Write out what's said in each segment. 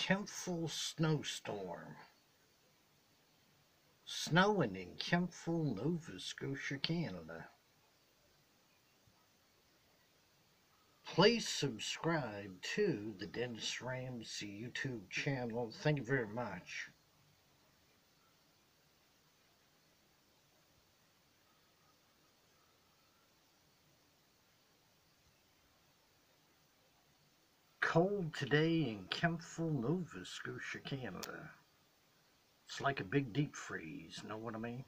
Kentville snowstorm. Snowing in Kentville, Nova Scotia, Canada. Please subscribe to the Dennis Ramsay YouTube channel. Thank you very much. Cold today in Kentville, Nova Scotia, Canada. It's like a big deep freeze, know what I mean?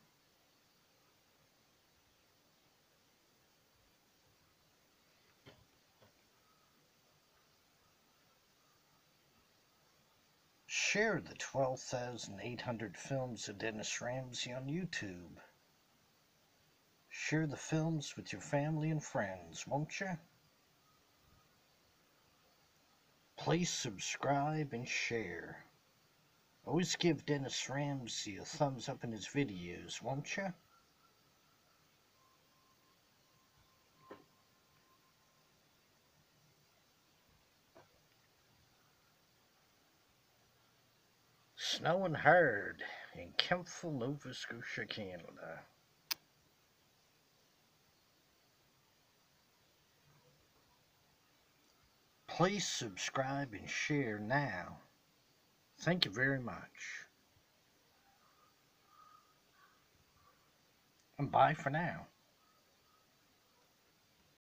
Share the 12,800 films of Dennis Ramsay on YouTube. Share the films with your family and friends, won't you? Please subscribe and share. Always give Dennis Ramsay a thumbs up in his videos, won't you? Snowing hard in Kentville, Nova Scotia, Canada. Please subscribe and share now. Thank you very much. And bye for now.